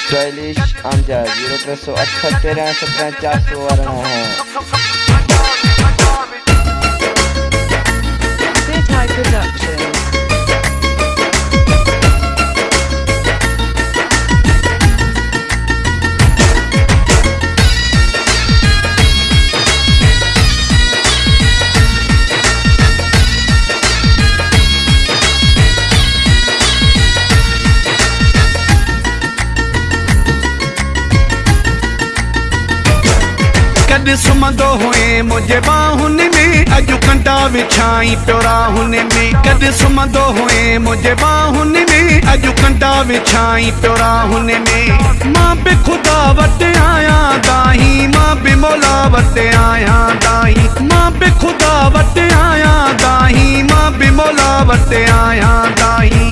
Stylish Aamja 0308 13 17 412 है। High Production। कद सुम्हंदो हुए मुझे बाहुन में, अॼु कंटा विछाई पियो राहुन में। कद सुम्हंदो हुए मुझे बाहुन में, अॼु कंटा विछाई पियो राहुन में। मां बि ख़ुदा वटि आहियां दाही, मां बि मौला वटि आहियां दाही। मां बि ख़ुदा वटि आहियां दाही, मां बि मौला वटि आहियां दाही।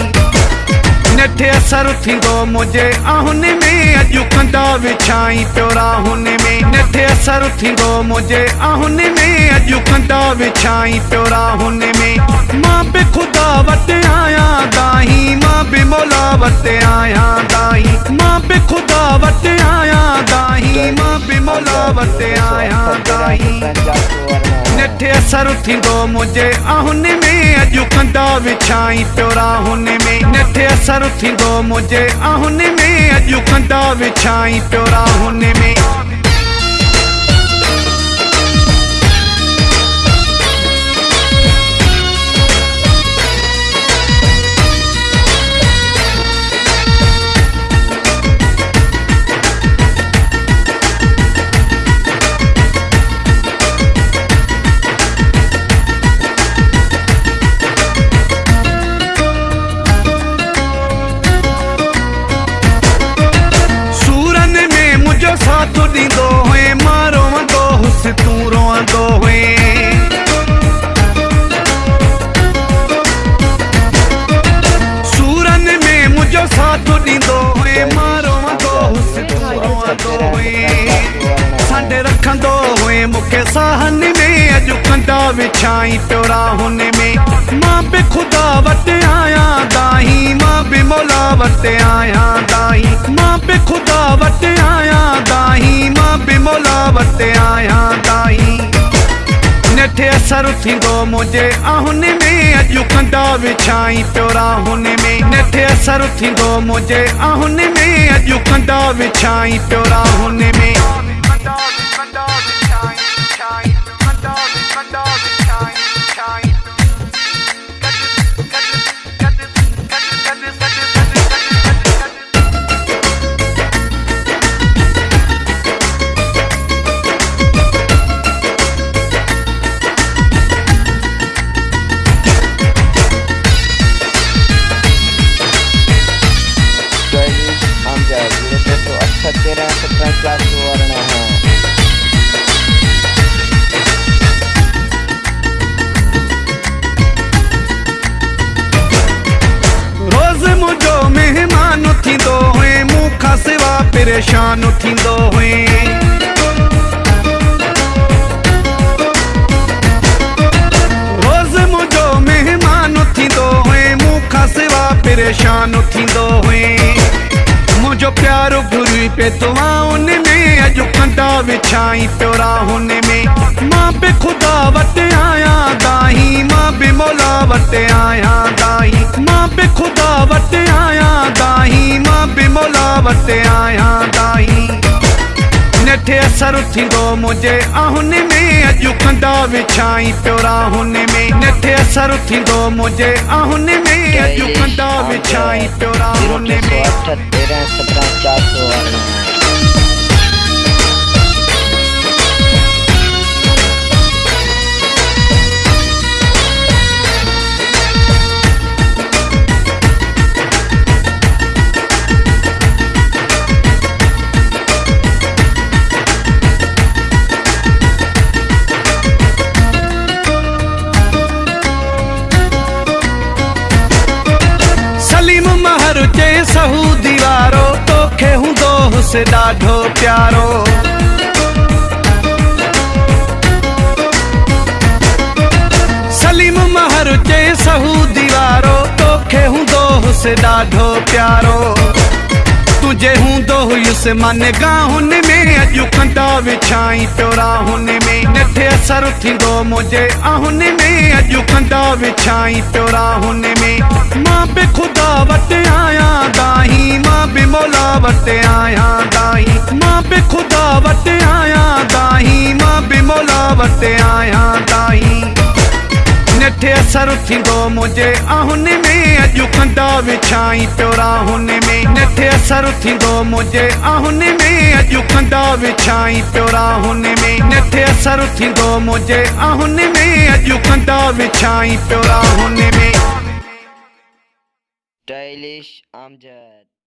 नेठे असर थींदो मुझे आहुन में, अॼु कंटा विछाई पियो राहुन में। नेठे असर थींदो मुझे आहुन में, अॼु कंटा विछाई पियो राहुन में। मां बि ख़ुदा वटि आहियां दाही, मां बि मौला वटि आहियां दाही। मां बि ख़ुदा वटि आहियां दाही, मां बि मौला वटि आहियां दाही। नेठे असर थींदो मुझे आहुन में, अॼु कंटा विछाई पियो राहुन में। नेठे असर थींदो मुझे आहुन में, अॼु कंटा विछाई पियो राहुन में। साथ ॾींदो हुए मां रोवंदो हुसि, तूं रोवंदो हुए। सूरन में मुंहिंजो साथ ॾींदो हुए मां रोवंदो हुसि, तूं रोवंदो हुए। संडे रखंदो हुए मूंखे साहन में, अॼु कंटा विछाई पियो राहुन में। मां बि ख़ुदा वटि आहियां दाही, मां बि मौला वटि आहियां दाही। मां बि ख़ुदा वटि आहियां दाही, मां बि मौला वटि आहियां दाही। नेठे असर थींदो मुझे आहुन में, अॼु कंटा विछाई पियो राहुन में। नेठे असर थींदो मुझे आहुन में, अॼु कंटा विछाई पियो राहुन में। स्टाइलिश आमजा 0308 13 17 412 है। रोज़ मुझो मेहमान थींदो हुए, मूंखां सिवा परेशान थींदो हुए। रोज़ मुझो मेहमान थींदो हुए, मूंखां सिवा परेशान थींदो हुए। मुझो प्यारो घुरी पे दुआउन में, अॼु कंटा विछाई पियो राहुन में। मां बि ख़ुदा वटि आहियां दाही, मां बि मौला वटि आहियां दाही। मां बि ख़ुदा वटि आहियां दाही, मां बि मौला वटि आहियां दाही। नेठे असर थींदो मुझे आहुन में, अॼु कंटा विछाई पियो राहुन में। नेठे असर थींदो मुझे आहुन में, अॼु कंटा विछाई पियो राहुन में। 0308 13 17 412 है। सलीम महर जे सहूदी वारो, तोखे हूंदो हुसि ॾाढो प्यारो। सलीम महर जे सहूदी वारो, तोखे हूंदो हुसि ॾाढो प्यारो। तुझे हूंदो हुयुसि मां निगाहुन में अॼु कंडा विछाई पियो राहुन में नथे असरु थींदो मुंहिंजे आहुन में अॼु कंडा विछाई पियो राहुन में मां बि ख़ुदा वटि आहियां दाही मां बि मौला वटि आहियां दाही मां बि ख़ुदा वटि आहियां दाही मां बि मौला वटि आहियां दाही नथे असरु थींदो मुंहिंजे आहुन में अॼु कंडा विछाई पियो राहुन में नथे असरु थींदो मुंहिंजे आहुन में अॼु कंडा विछाई पियो राहुन में नथे असरु थींदो मुंहिंजे आहुन में अॼु कंडा विछाई पियो राहुन में Stylish Amjad.